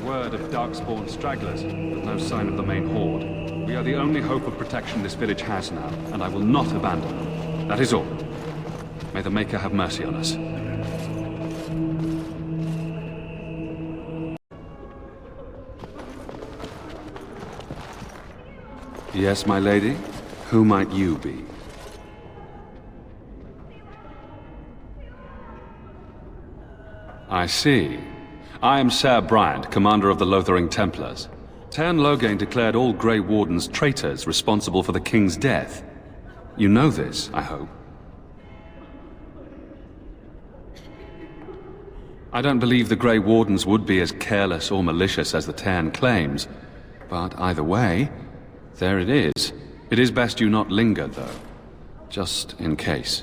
word of Darkspawn stragglers, but no sign of the main horde. We are the only hope of protection this village has now, and I will not abandon them. That is all. May the Maker have mercy on us. Yes, my lady? Who might you be? I see. I am Ser Bryant, commander of the Lothering Templars. Teyrn Loghain declared all Grey Wardens traitors responsible for the King's death. You know this, I hope. I don't believe the Grey Wardens would be as careless or malicious as the Teyrn claims, but either way, there it is. It is best you not linger, though. Just in case.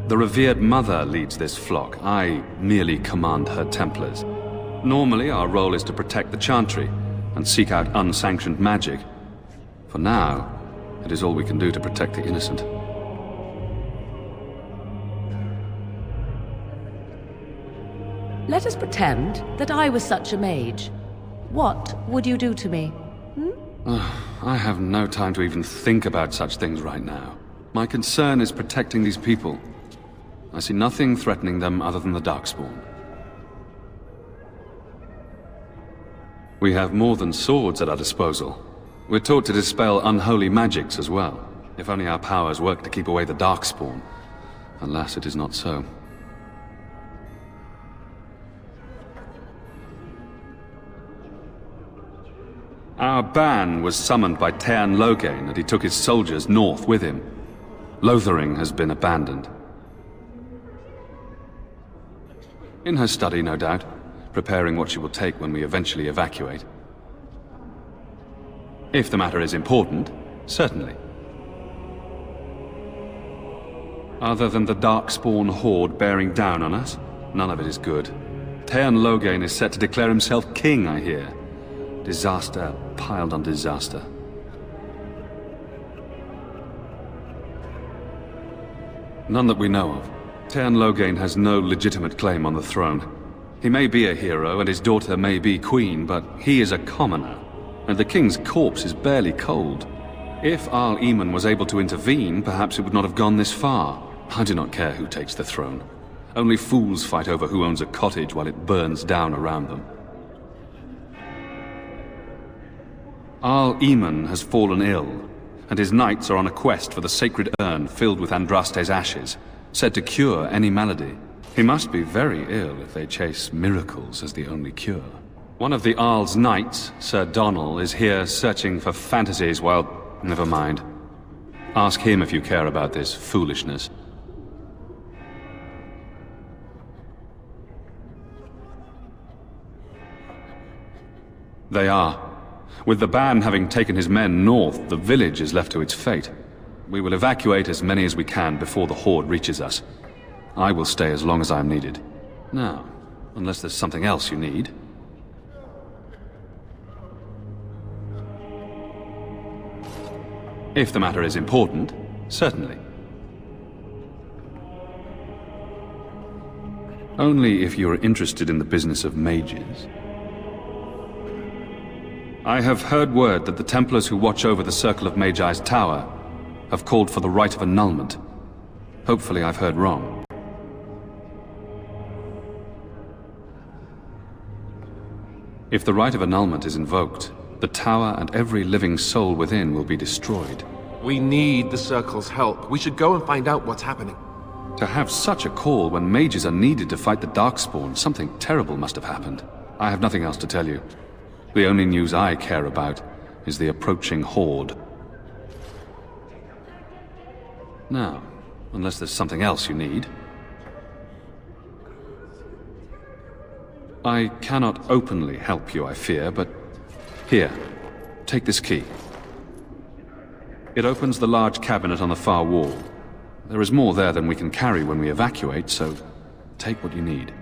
The revered mother leads this flock. I merely command her Templars. Normally, our role is to protect the Chantry and seek out unsanctioned magic. For now, it is all we can do to protect the innocent. Let us pretend that I was such a mage. What would you do to me? I have no time to even think about such things right now. My concern is protecting these people. I see nothing threatening them other than the Darkspawn. We have more than swords at our disposal. We're taught to dispel unholy magics as well. If only our powers work to keep away the Darkspawn. Alas, it is not so. Our ban was summoned by Teyrn Loghain, and he took his soldiers north with him. Lothering has been abandoned. In her study, no doubt, preparing what she will take when we eventually evacuate. If the matter is important, certainly. Other than the Darkspawn horde bearing down on us, none of it is good. Teyrn Loghain is set to declare himself king, I hear. Disaster piled on disaster. None that we know of. Teyrn Loghain has no legitimate claim on the throne. He may be a hero and his daughter may be queen, but he is a commoner, and the king's corpse is barely cold. If Arl Eamon was able to intervene, perhaps it would not have gone this far. I do not care who takes the throne. Only fools fight over who owns a cottage while it burns down around them. Arl Eamon has fallen ill, and his knights are on a quest for the sacred urn filled with Andraste's ashes, said to cure any malady. He must be very ill if they chase miracles as the only cure. One of the Arl's knights, Sir Donnell, is here searching for fantasies while... Never mind. Ask him if you care about this foolishness. They are. With the ban having taken his men north, the village is left to its fate. We will evacuate as many as we can before the horde reaches us. I will stay as long as I am needed. Now, unless there's something else you need. If the matter is important, certainly. Only if you are interested in the business of mages. I have heard word that the Templars who watch over the Circle of Magi's tower have called for the rite of annulment. Hopefully I've heard wrong. If the rite of annulment is invoked, the tower and every living soul within will be destroyed. We need the Circle's help. We should go and find out what's happening. To have such a call when mages are needed to fight the Darkspawn, something terrible must have happened. I have nothing else to tell you. The only news I care about is the approaching horde. Now, unless there's something else you need. I cannot openly help you, I fear, but... Here, take this key. It opens the large cabinet on the far wall. There is more there than we can carry when we evacuate, so take what you need.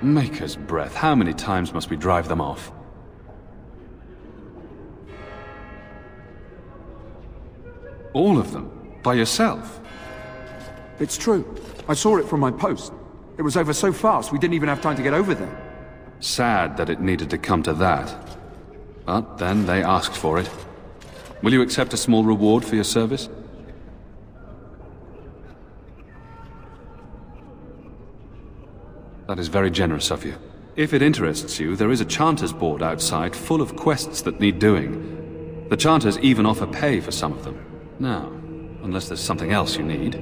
Maker's breath, how many times must we drive them off? All of them? By yourself? It's true. I saw it from my post. It was over so fast, we didn't even have time to get over there. Sad that it needed to come to that. But then they asked for it. Will you accept a small reward for your service? That is very generous of you. If it interests you, there is a Chanter's board outside full of quests that need doing. The Chanters even offer pay for some of them. Now, unless there's something else you need.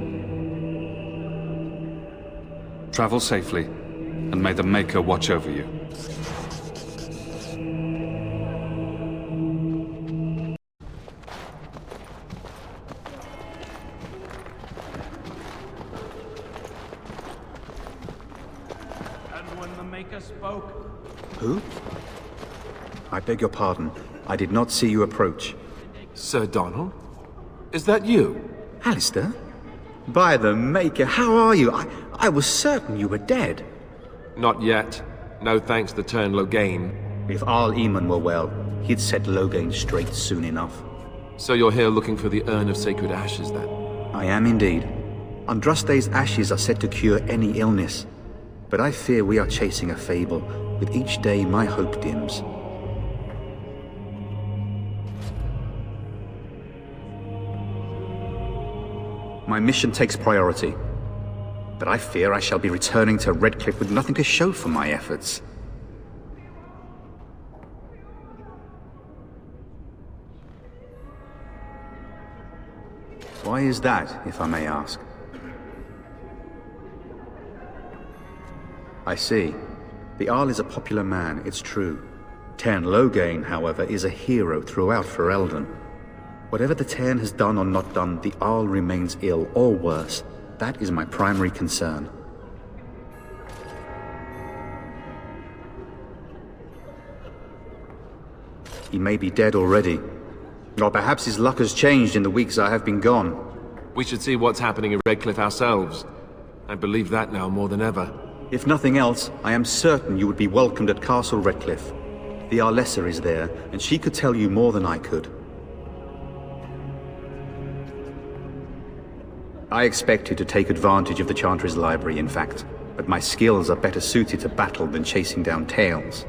Travel safely, and may the Maker watch over you. And when the Maker spoke... Who? I beg your pardon. I did not see you approach. Sir Donald? Is that you? Alistair? By the Maker, how are you? I was certain you were dead. Not yet. No thanks to Turn Loghain. If Arl Eamon were well, he'd set Loghain straight soon enough. So you're here looking for the Urn of Sacred Ashes, then? I am indeed. Andraste's ashes are said to cure any illness. But I fear we are chasing a fable. With each day, my hope dims. My mission takes priority. But I fear I shall be returning to Redcliffe with nothing to show for my efforts. Why is that, if I may ask? I see. The Arl is a popular man, it's true. Tairn Loghain, however, is a hero throughout Ferelden. Whatever the Tairn has done or not done, the Arl remains ill, or worse. That is my primary concern. He may be dead already. Or perhaps his luck has changed in the weeks I have been gone. We should see what's happening in Redcliffe ourselves. I believe that now more than ever. If nothing else, I am certain you would be welcomed at Castle Redcliffe. The Arlessa is there, and she could tell you more than I could. I expected to take advantage of the Chantry's library, in fact, but my skills are better suited to battle than chasing down tales.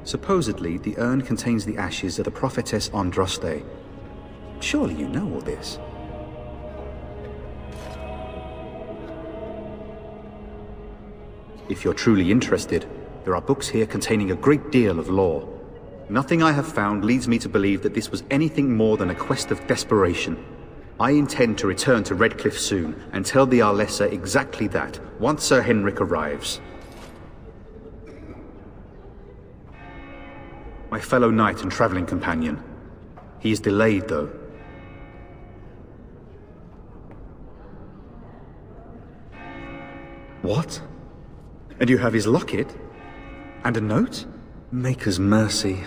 Supposedly, the urn contains the ashes of the prophetess Andraste. Surely you know all this. If you're truly interested, there are books here containing a great deal of lore. Nothing I have found leads me to believe that this was anything more than a quest of desperation. I intend to return to Redcliffe soon and tell the Arlessa exactly that, once Sir Henrik arrives. My fellow knight and traveling companion. He is delayed, though. What? And you have his locket? And a note? Maker's mercy.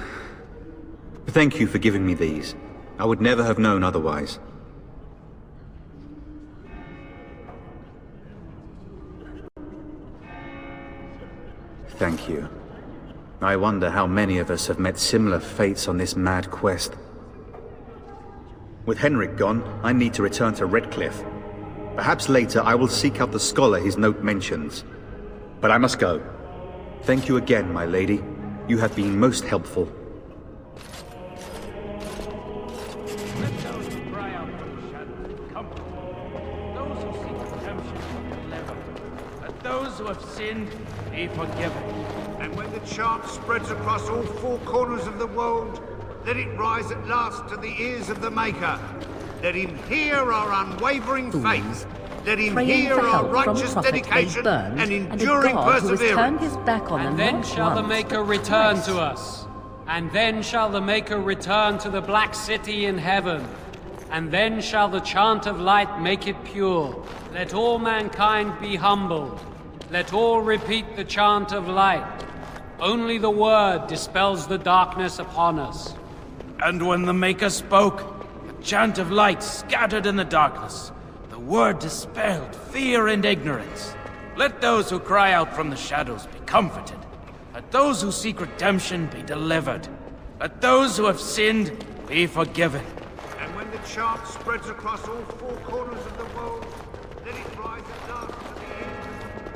Thank you for giving me these. I would never have known otherwise. Thank you. I wonder how many of us have met similar fates on this mad quest. With Henrik gone, I need to return to Redcliffe. Perhaps later I will seek out the scholar his note mentions. But I must go. Thank you again, my lady. You have been most helpful. Let those who cry out from the shadows come. Those who seek redemption be delivered. Let those who have sinned be forgiven. And when the chant spreads across all four corners of the world, let it rise at last to the ears of the Maker. Let him hear our unwavering faith. Let him hear our righteous dedication and enduring perseverance. And then shall the Maker return to us. And then shall the Maker return to the Black City in heaven. And then shall the chant of light make it pure. Let all mankind be humbled. Let all repeat the chant of light. Only the word dispels the darkness upon us. And when the Maker spoke, a chant of light scattered in the darkness. The word dispelled fear and ignorance. Let those who cry out from the shadows be comforted. Let those who seek redemption be delivered. Let those who have sinned be forgiven. And when the chant spreads across all four corners of the world, let it rise at last to the end.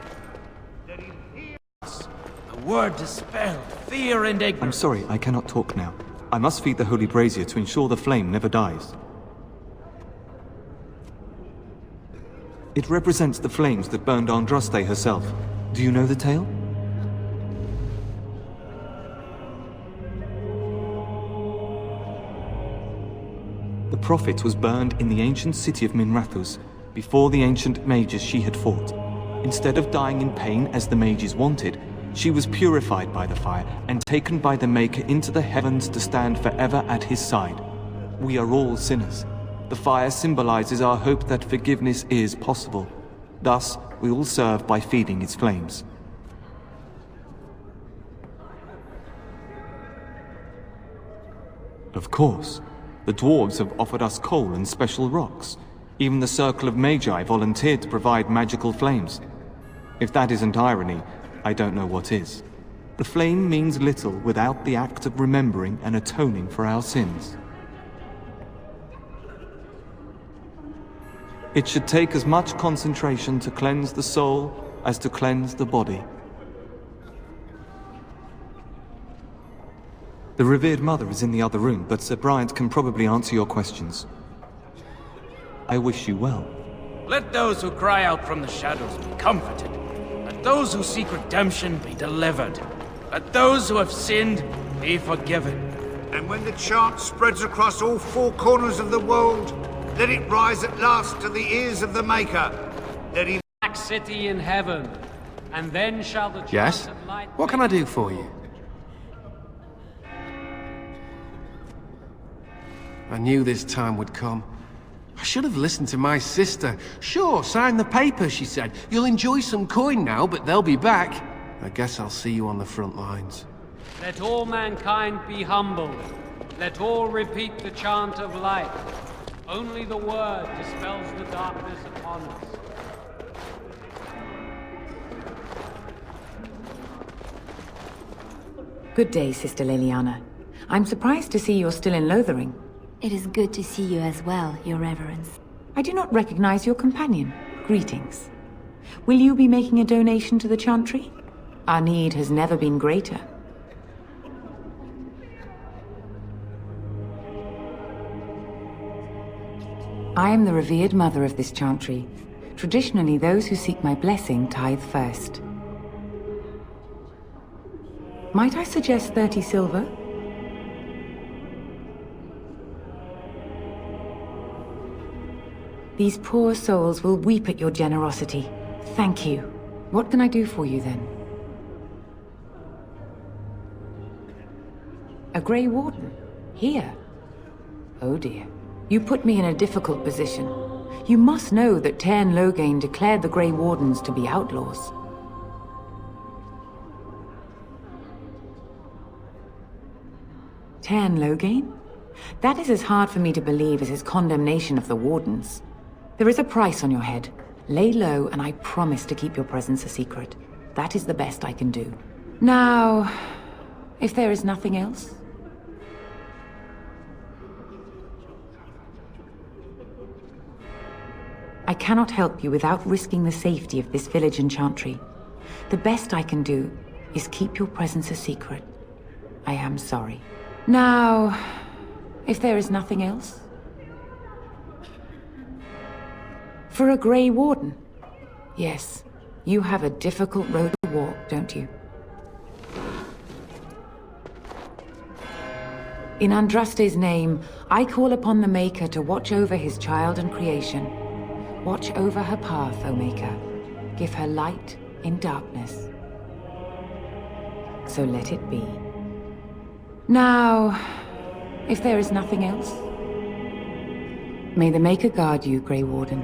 Let him hear The word dispelled fear and ignorance. I'm sorry, I cannot talk now. I must feed the holy brazier to ensure the flame never dies. It represents the flames that burned Andraste herself. Do you know the tale? The prophet was burned in the ancient city of Minrathous, before the ancient mages she had fought. Instead of dying in pain as the mages wanted, she was purified by the fire and taken by the Maker into the heavens to stand forever at his side. We are all sinners. The fire symbolizes our hope that forgiveness is possible. Thus, we all serve by feeding its flames. Of course. The dwarves have offered us coal and special rocks. Even the Circle of Magi volunteered to provide magical flames. If that isn't irony, I don't know what is. The flame means little without the act of remembering and atoning for our sins. It should take as much concentration to cleanse the soul as to cleanse the body. The revered mother is in the other room, but Sir Bryant can probably answer your questions. I wish you well. Let those who cry out from the shadows be comforted. Let those who seek redemption be delivered. Let those who have sinned be forgiven. And when the chant spreads across all four corners of the world, let it rise at last to the ears of the Maker. Let him... Black city in heaven, and then shall the chant Yes? of light... What can I do for you? I knew this time would come. I should have listened to my sister. Sure, sign the paper, she said. You'll enjoy some coin now, but they'll be back. I guess I'll see you on the front lines. Let all mankind be humble. Let all repeat the chant of light. Only the word dispels the darkness upon us. Good day, Sister Leliana. I'm surprised to see you're still in Lothering. It is good to see you as well, Your Reverence. I do not recognize your companion. Greetings. Will you be making a donation to the Chantry? Our need has never been greater. I am the revered mother of this Chantry. Traditionally, those who seek my blessing tithe first. Might I suggest 30 silver? These poor souls will weep at your generosity. Thank you. What can I do for you then? A Grey Warden? Here? Oh dear. You put me in a difficult position. You must know that Tairn Loghain declared the Grey Wardens to be outlaws. Tairn Loghain? That is as hard for me to believe as his condemnation of the Wardens. There is a price on your head. Lay low, and I promise to keep your presence a secret. That is the best I can do. Now, if there is nothing else... I cannot help you without risking the safety of this village and Chantry. The best I can do is keep your presence a secret. I am sorry. Now, if there is nothing else... For a Grey Warden? Yes, you have a difficult road to walk, don't you? In Andraste's name, I call upon the Maker to watch over his child and creation. Watch over her path, O Maker. Give her light in darkness. So let it be. Now, if there is nothing else, may the Maker guard you, Grey Warden.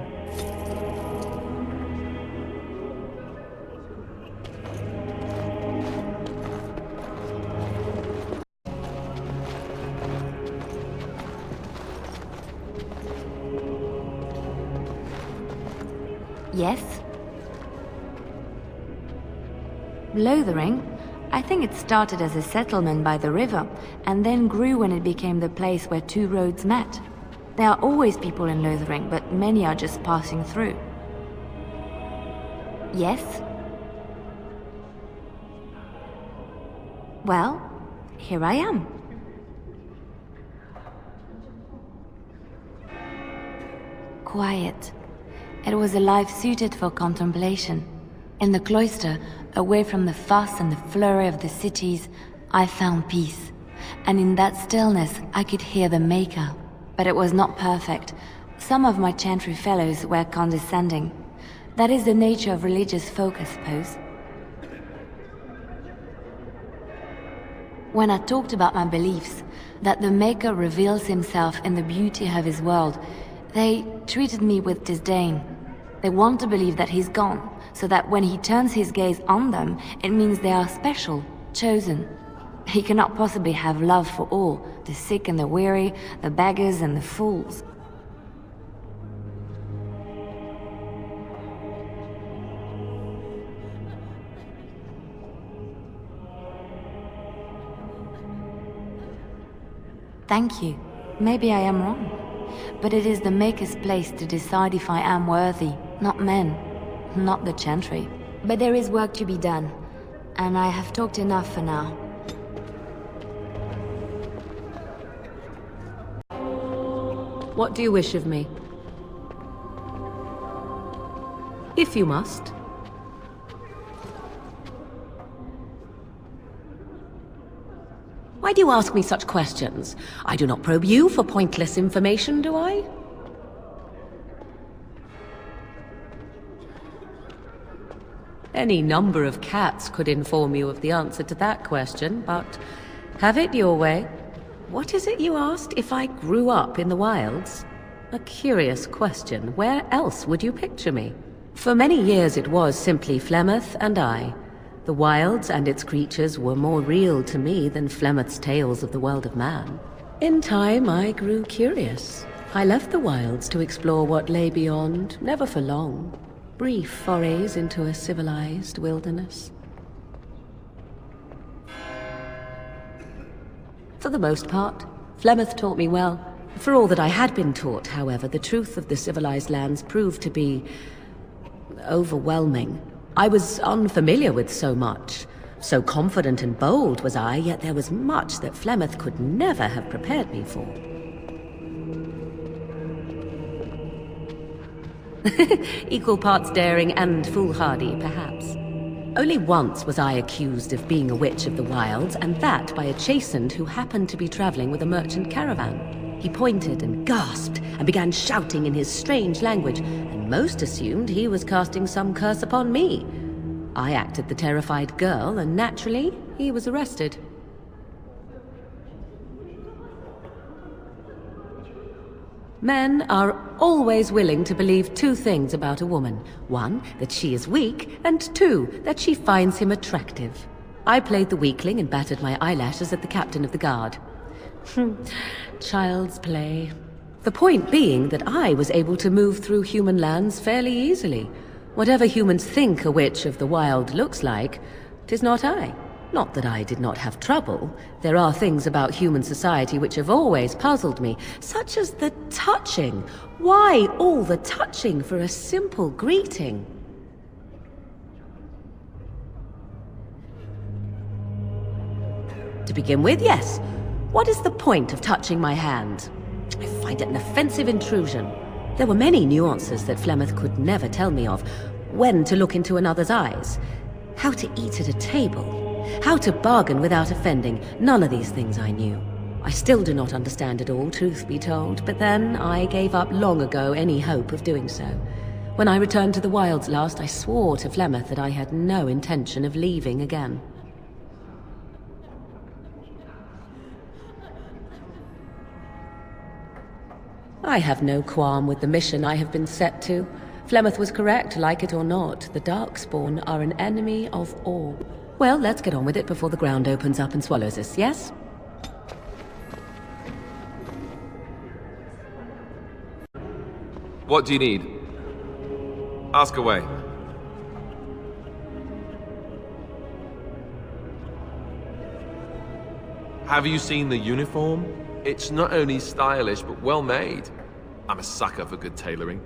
Yes? Lothering? I think it started as a settlement by the river, and then grew when it became the place where two roads met. There are always people in Lothering, but many are just passing through. Yes? Well, here I am. Quiet. It was a life suited for contemplation. In the cloister, away from the fuss and the flurry of the cities, I found peace. And in that stillness, I could hear the Maker. But it was not perfect. Some of my chantry fellows were condescending. That is the nature of religious folk, I suppose. When I talked about my beliefs, that the Maker reveals himself in the beauty of his world, they treated me with disdain. They want to believe that he's gone, so that when he turns his gaze on them, it means they are special, chosen. He cannot possibly have love for all, the sick and the weary, the beggars and the fools. Thank you. Maybe I am wrong. But it is the Maker's place to decide if I am worthy, not men, not the Chantry. But there is work to be done, and I have talked enough for now. What do you wish of me? If you must. Why do you ask me such questions? I do not probe you for pointless information, do I? Any number of cats could inform you of the answer to that question, but have it your way. What is it you asked? If I grew up in the wilds? A curious question. Where else would you picture me? For many years it was simply Flemeth and I. The wilds and its creatures were more real to me than Flemeth's tales of the world of man. In time, I grew curious. I left the wilds to explore what lay beyond, never for long. Brief forays into a civilized wilderness. For the most part, Flemeth taught me well. For all that I had been taught, however, the truth of the civilized lands proved to be overwhelming. I was unfamiliar with so much. So confident and bold was I, yet there was much that Flemeth could never have prepared me for. Equal parts daring and foolhardy, perhaps. Only once was I accused of being a witch of the wilds, and that by a chastened who happened to be traveling with a merchant caravan. He pointed and gasped and began shouting in his strange language, and most assumed he was casting some curse upon me. I acted the terrified girl, and naturally, he was arrested. Men are always willing to believe two things about a woman. One, that she is weak, and two, that she finds him attractive. I played the weakling and battered my eyelashes at the captain of the guard. Child's play. The point being that I was able to move through human lands fairly easily. Whatever humans think a witch of the wild looks like, 'tis not I. Not that I did not have trouble. There are things about human society which have always puzzled me, such as the touching. Why all the touching for a simple greeting? To begin with, yes. What is the point of touching my hand? I find it an offensive intrusion. There were many nuances that Flemeth could never tell me of. When to look into another's eyes. How to eat at a table. How to bargain without offending. None of these things I knew. I still do not understand it all, truth be told, but then I gave up long ago any hope of doing so. When I returned to the wilds last, I swore to Flemeth that I had no intention of leaving again. I have no qualm with the mission I have been set to. Flemeth was correct, like it or not. The Darkspawn are an enemy of all. Well, let's get on with it before the ground opens up and swallows us, yes? What do you need? Ask away. Have you seen the uniform? It's not only stylish, but well made. I'm a sucker for good tailoring.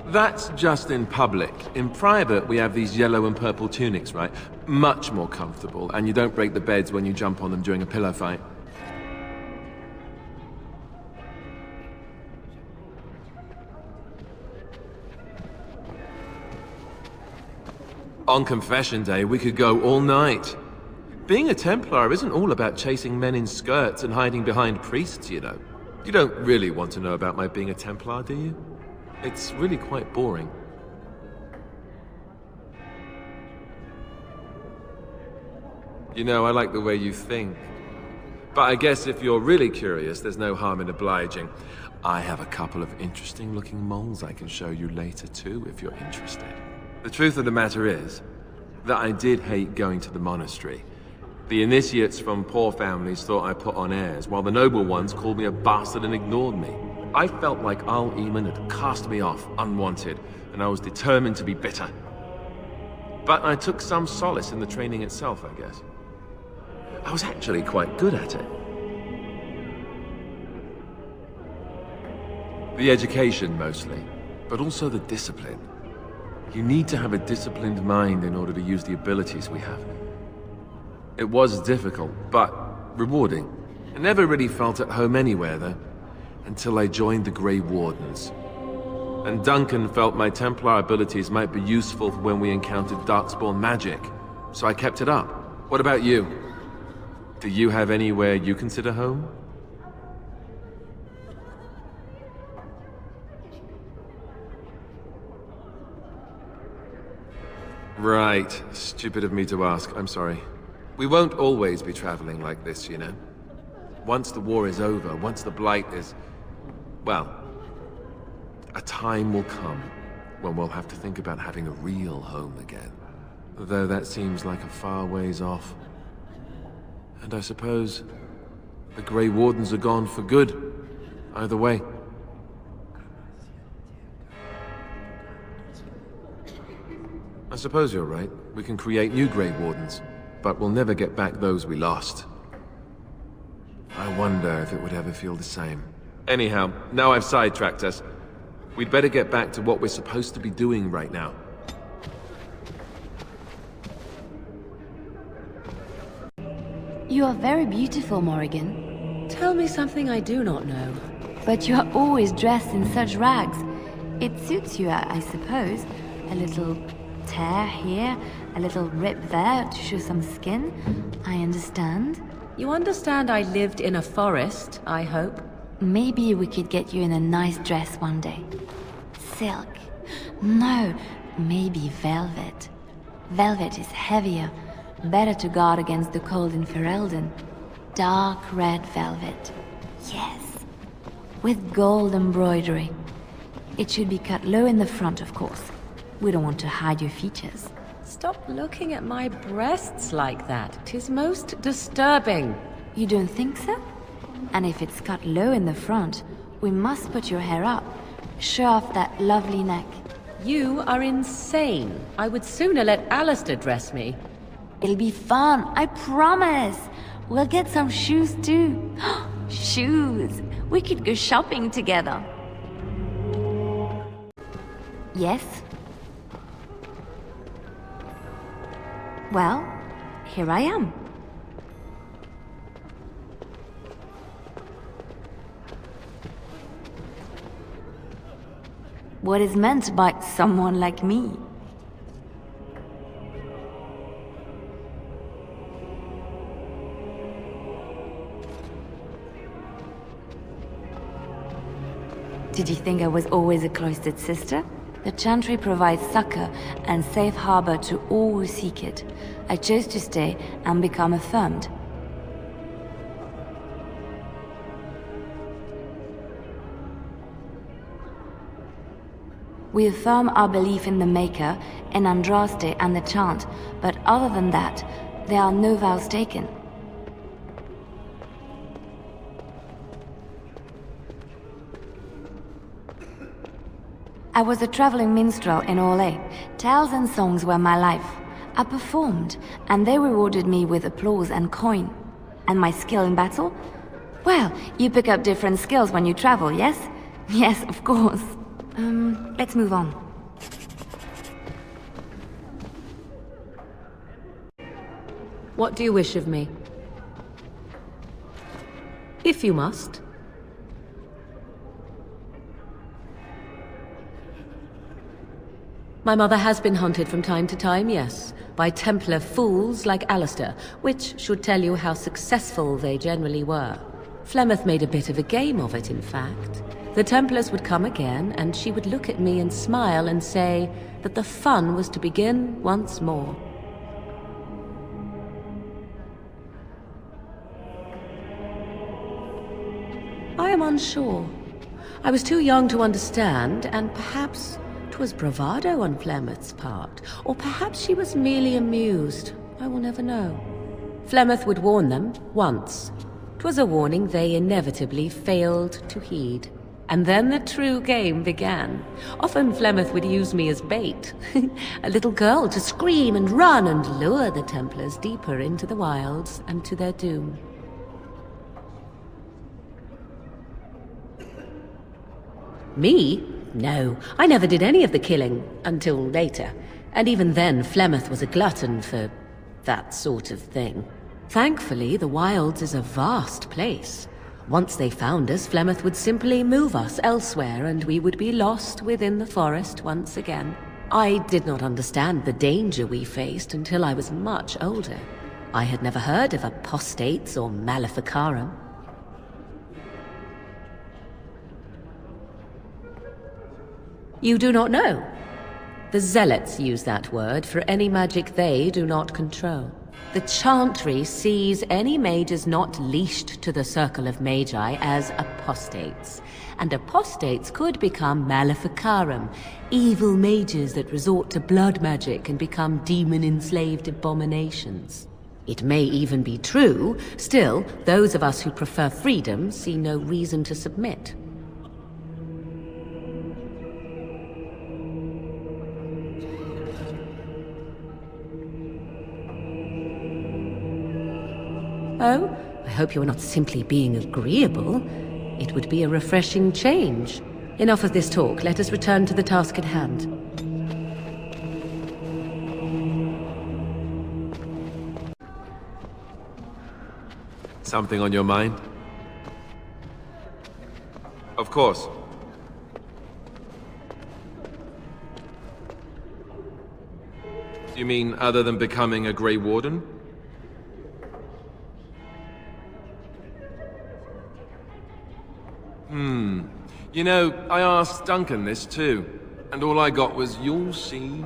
That's just in public. In private, we have these yellow and purple tunics, right? Much more comfortable, and you don't break the beds when you jump on them during a pillow fight. On confession day, we could go all night. Being a Templar isn't all about chasing men in skirts and hiding behind priests, you know. You don't really want to know about my being a Templar, do you? It's really quite boring. You know, I like the way you think. But I guess if you're really curious, there's no harm in obliging. I have a couple of interesting-looking moles I can show you later, too, if you're interested. The truth of the matter is that I did hate going to the monastery. The initiates from poor families thought I put on airs, while the noble ones called me a bastard and ignored me. I felt like Al-Eamon had cast me off, unwanted, and I was determined to be bitter. But I took some solace in the training itself, I guess. I was actually quite good at it. The education, mostly, but also the discipline. You need to have a disciplined mind in order to use the abilities we have. It was difficult, but rewarding. I never really felt at home anywhere, though, until I joined the Grey Wardens. And Duncan felt my Templar abilities might be useful for when we encountered Darkspawn magic, so I kept it up. What about you? Do you have anywhere you consider home? Right. Stupid of me to ask. I'm sorry. We won't always be traveling like this, you know. Once the war is over, once the Blight is... well, a time will come when we'll have to think about having a real home again. Though that seems like a far ways off. And I suppose the Grey Wardens are gone for good, either way. I suppose you're right. We can create new Grey Wardens, but we'll never get back those we lost. I wonder if it would ever feel the same. Anyhow, now I've sidetracked us. We'd better get back to what we're supposed to be doing right now. You are very beautiful, Morrigan. Tell me something I do not know. But you are always dressed in such rags. It suits you, I suppose. A little tear here, a little rip there to show some skin. I understand. You understand I lived in a forest, I hope? Maybe we could get you in a nice dress one day. Silk. No, maybe velvet. Velvet is heavier, better to guard against the cold in Ferelden. Dark red velvet. Yes. With gold embroidery. It should be cut low in the front, of course. We don't want to hide your features. Stop looking at my breasts like that. 'Tis most disturbing. You don't think so? And if it's cut low in the front, we must put your hair up. Show off that lovely neck. You are insane. I would sooner let Alistair dress me. It'll be fun, I promise. We'll get some shoes too. Shoes! We could go shopping together. Yes? Well, here I am. What is meant by someone like me? Did you think I was always a cloistered sister? The Chantry provides succor and safe harbor to all who seek it. I chose to stay and become affirmed. We affirm our belief in the Maker, in Andraste and the Chant, but other than that, there are no vows taken. I was a traveling minstrel in Orlais. Tales and songs were my life. I performed, and they rewarded me with applause and coin. And my skill in battle? Well, you pick up different skills when you travel, yes? Yes, of course. Let's move on. What do you wish of me? If you must. My mother has been hunted from time to time, yes, by Templar fools like Alistair, which should tell you how successful they generally were. Flemeth made a bit of a game of it, in fact. The Templars would come again, and she would look at me and smile and say that the fun was to begin once more. I am unsure. I was too young to understand, and perhaps 'twas bravado on Flemeth's part, or perhaps she was merely amused. I will never know. Flemeth would warn them, once. 'Twas a warning they inevitably failed to heed. And then the true game began. Often Flemeth would use me as bait. A little girl to scream and run and lure the Templars deeper into the wilds and to their doom. Me? No, I never did any of the killing, until later. And even then, Flemeth was a glutton for that sort of thing. Thankfully, the wilds is a vast place. Once they found us, Flemeth would simply move us elsewhere, and we would be lost within the forest once again. I did not understand the danger we faced until I was much older. I had never heard of apostates or maleficarum. You do not know? The Zealots use that word for any magic they do not control. The Chantry sees any mages not leashed to the Circle of Magi as apostates. And apostates could become maleficarum, evil mages that resort to blood magic and become demon-enslaved abominations. It may even be true, still, those of us who prefer freedom see no reason to submit. Oh, I hope you're not simply being agreeable. It would be a refreshing change. Enough of this talk. Let us return to the task at hand. Something on your mind? Of course. You mean other than becoming a Grey Warden? You know, I asked Duncan this too, and all I got was, "You'll see."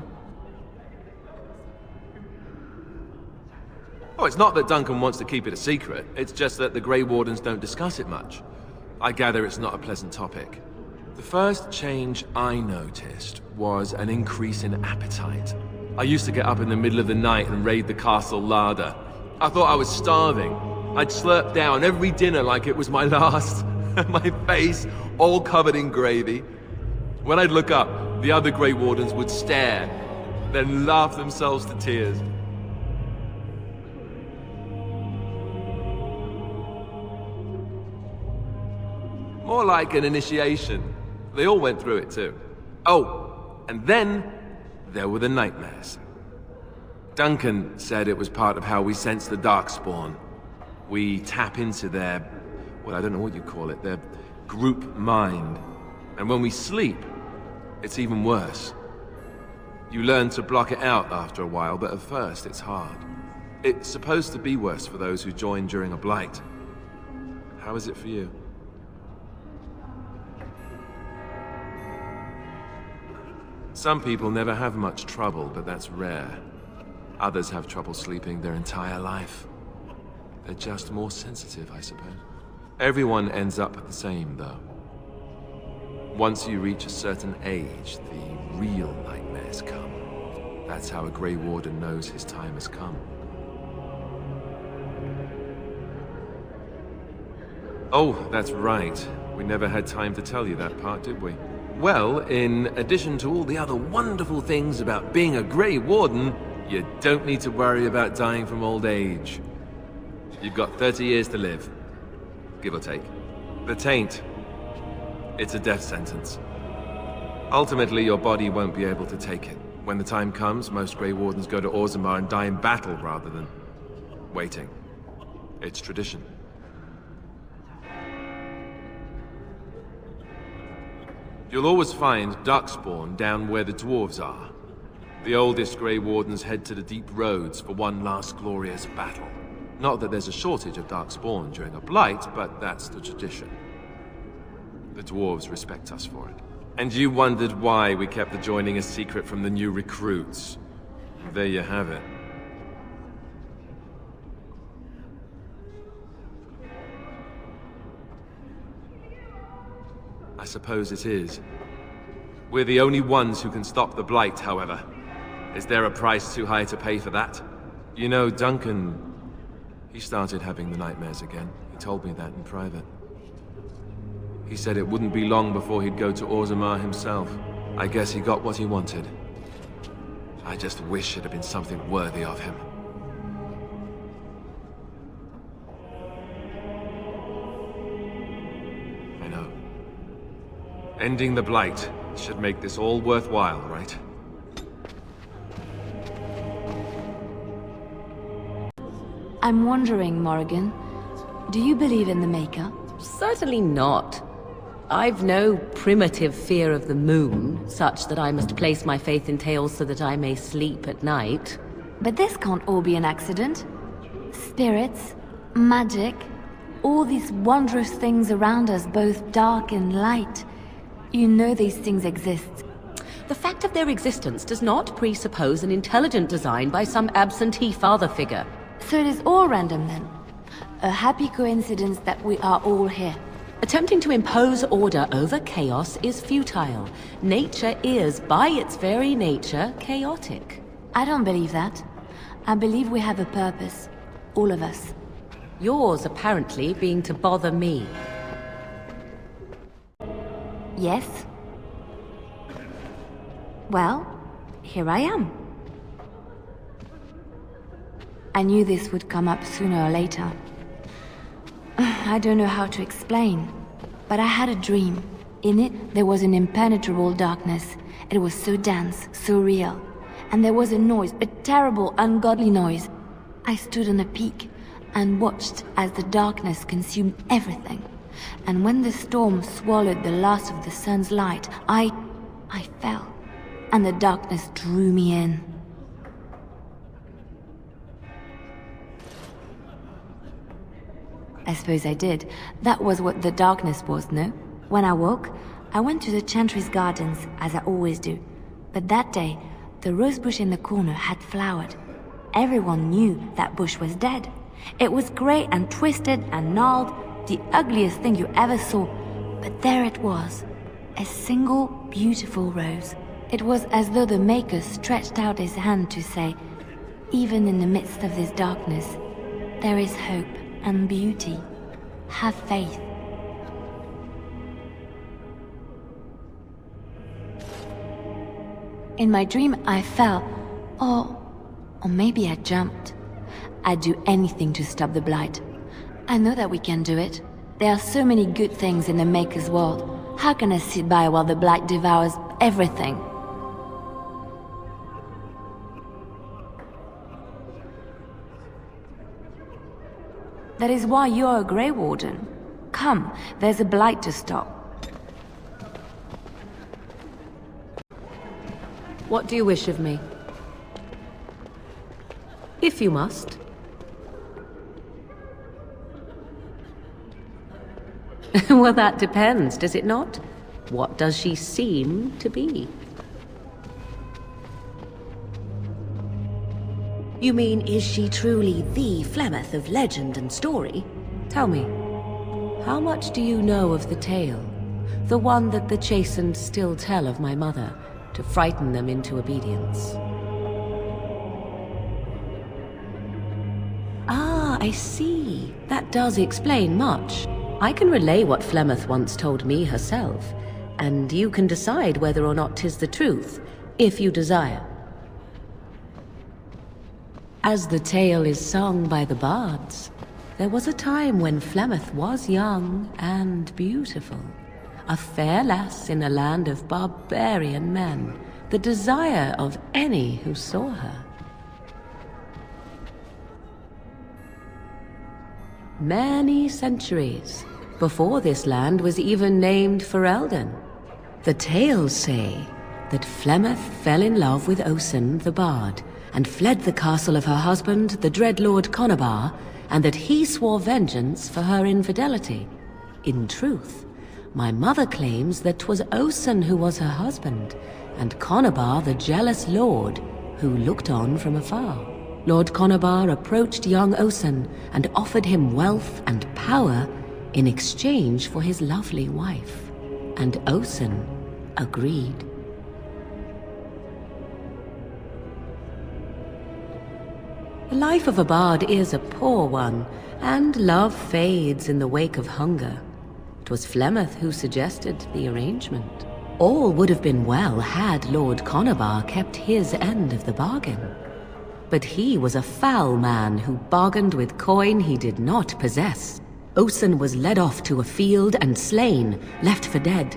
Oh, it's not that Duncan wants to keep it a secret, it's just that the Grey Wardens don't discuss it much. I gather it's not a pleasant topic. The first change I noticed was an increase in appetite. I used to get up in the middle of the night and raid the castle larder. I thought I was starving. I'd slurp down every dinner like it was my last. My face all covered in gravy. When I'd look up, the other Grey Wardens would stare, then laugh themselves to tears. More like an initiation. They all went through it too. Oh, and then there were the nightmares. Duncan said it was part of how we sense the Darkspawn. We tap into their, well, I don't know what you call it, their group mind. And when we sleep, it's even worse. You learn to block it out after a while, but at first it's hard. It's supposed to be worse for those who join during a blight. How is it for you? Some people never have much trouble, but that's rare. Others have trouble sleeping their entire life. They're just more sensitive, I suppose. Everyone ends up the same, though. Once you reach a certain age, the real nightmares come. That's how a Grey Warden knows his time has come. Oh, that's right. We never had time to tell you that part, did we? Well, in addition to all the other wonderful things about being a Grey Warden, you don't need to worry about dying from old age. You've got 30 years to live, give or take. The Taint, it's a death sentence. Ultimately, your body won't be able to take it. When the time comes, most Grey Wardens go to Orzammar and die in battle rather than waiting. It's tradition. You'll always find Darkspawn down where the dwarves are. The oldest Grey Wardens head to the deep roads for one last glorious battle. Not that there's a shortage of Darkspawn during a blight, but that's the tradition. The dwarves respect us for it. And you wondered why we kept the joining a secret from the new recruits. There you have it. I suppose it is. We're the only ones who can stop the Blight, however. Is there a price too high to pay for that? You know, Duncan... he started having the nightmares again. He told me that in private. He said it wouldn't be long before he'd go to Orzammar himself. I guess he got what he wanted. I just wish it had been something worthy of him. I know. Ending the Blight should make this all worthwhile, right? I'm wondering, Morrigan, do you believe in the Maker? Certainly not. I've no primitive fear of the moon, such that I must place my faith in tales so that I may sleep at night. But this can't all be an accident. Spirits, magic, all these wondrous things around us, both dark and light. You know these things exist. The fact of their existence does not presuppose an intelligent design by some absentee father figure. So it is all random then? A happy coincidence that we are all here. Attempting to impose order over chaos is futile. Nature is, by its very nature, chaotic. I don't believe that. I believe we have a purpose. All of us. Yours, apparently, being to bother me. Yes. Well, here I am. I knew this would come up sooner or later. I don't know how to explain, but I had a dream. In it, there was an impenetrable darkness. It was so dense, so real. And there was a noise, a terrible, ungodly noise. I stood on a peak and watched as the darkness consumed everything. And when the storm swallowed the last of the sun's light, I fell, and the darkness drew me in. I suppose I did. That was what the darkness was, no? When I woke, I went to the Chantry's gardens, as I always do. But that day, the rosebush in the corner had flowered. Everyone knew that bush was dead. It was grey and twisted and gnarled, the ugliest thing you ever saw. But there it was, a single beautiful rose. It was as though the Maker stretched out his hand to say, even in the midst of this darkness, there is hope and beauty. Have faith. In my dream, I fell, or maybe I jumped. I'd do anything to stop the Blight. I know that we can do it. There are so many good things in the Maker's world. How can I sit by while the Blight devours everything? That is why you're a Grey Warden. Come, there's a Blight to stop. What do you wish of me? If you must. Well, that depends, does it not? What does she seem to be? You mean, is she truly the Flemeth of legend and story? Tell me, how much do you know of the tale? The one that the chastened still tell of my mother, to frighten them into obedience. Ah, I see. That does explain much. I can relay what Flemeth once told me herself. and you can decide whether or not 'tis the truth, if you desire. As the tale is sung by the bards, there was a time when Flemeth was young and beautiful, a fair lass in a land of barbarian men, the desire of any who saw her. Many centuries before this land was even named Ferelden, the tales say that Flemeth fell in love with Osen the Bard and fled the castle of her husband, the dread Lord Conabar, and that he swore vengeance for her infidelity. In truth, my mother claims that 'twas Osen who was her husband, and Conabar the jealous lord who looked on from afar. Lord Conabar approached young Osen and offered him wealth and power in exchange for his lovely wife, and Osen agreed. The life of a bard is a poor one, and love fades in the wake of hunger. It was Flemeth who suggested the arrangement. All would have been well had Lord Conabar kept his end of the bargain. But he was a foul man who bargained with coin he did not possess. Osen was led off to a field and slain, left for dead.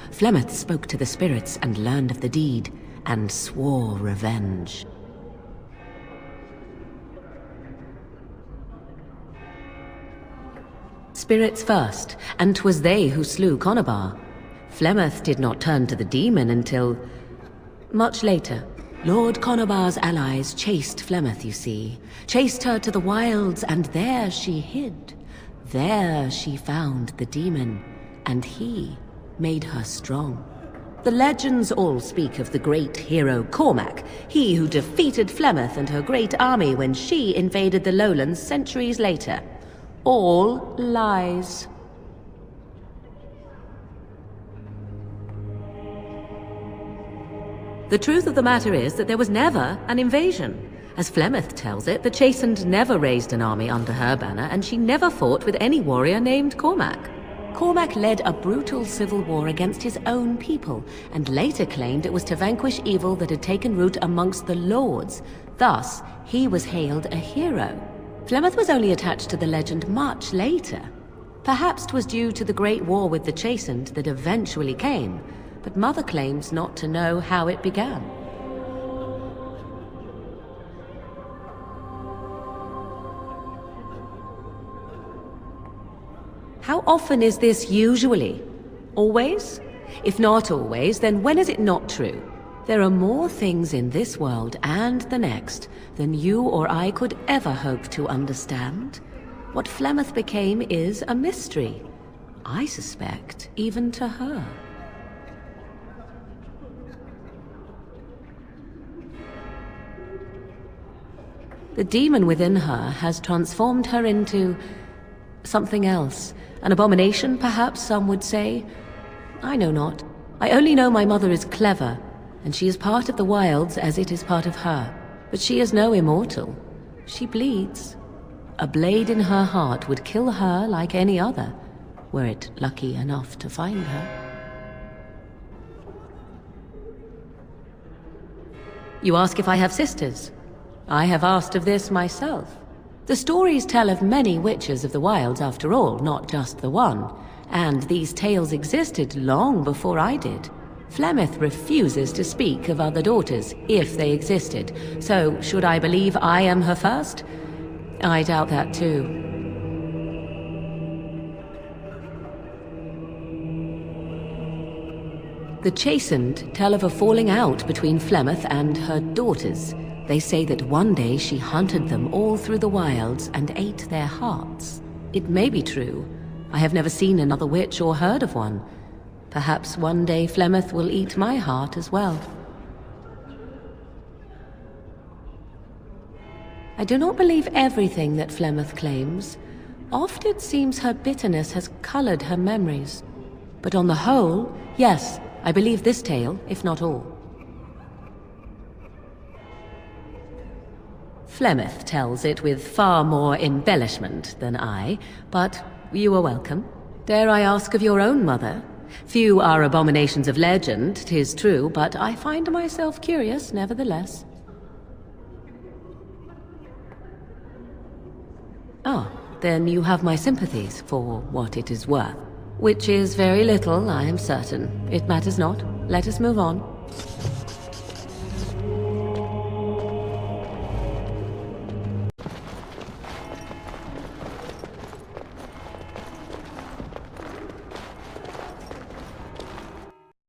Flemeth spoke to the spirits and learned of the deed, and swore revenge. Spirits first, and 'twas they who slew Conabar. Flemeth did not turn to the demon until much later. Lord Conabar's allies chased Flemeth, you see. Chased her to the wilds, and there she hid. There she found the demon, and he made her strong. The legends all speak of the great hero Cormac, he who defeated Flemeth and her great army when she invaded the lowlands centuries later. All lies. The truth of the matter is that there was never an invasion. As Flemeth tells it, the Chastened never raised an army under her banner, and she never fought with any warrior named Cormac. Cormac led a brutal civil war against his own people, and later claimed it was to vanquish evil that had taken root amongst the lords. Thus, he was hailed a hero. Flemeth was only attached to the legend much later. Perhaps 'twas due to the great war with the Chastened that eventually came, but Mother claims not to know how it began. How often is this usually? Always? If not always, then when is it not true? There are more things in this world and the next than you or I could ever hope to understand. What Flemeth became is a mystery. I suspect, even to her. The demon within her has transformed her into something else. An abomination, perhaps some would say. I know not. I only know my mother is clever, and she is part of the wilds as it is part of her. But she is no immortal. She bleeds. A blade in her heart would kill her like any other, were it lucky enough to find her. You ask if I have sisters? I have asked of this myself. The stories tell of many witches of the wilds after all, not just the one. And these tales existed long before I did. Flemeth refuses to speak of other daughters, if they existed. So, should I believe I am her first? I doubt that too. The Chastened tell of a falling out between Flemeth and her daughters. They say that one day she hunted them all through the wilds and ate their hearts. It may be true. I have never seen another witch or heard of one. Perhaps one day Flemeth will eat my heart as well. I do not believe everything that Flemeth claims. Oft it seems her bitterness has colored her memories. But on the whole, yes, I believe this tale, if not all. Flemeth tells it with far more embellishment than I, but you are welcome. Dare I ask of your own mother? Few are abominations of legend, 'tis true, but I find myself curious nevertheless. Ah, then you have my sympathies for what it is worth. Which is very little, I am certain. It matters not. Let us move on.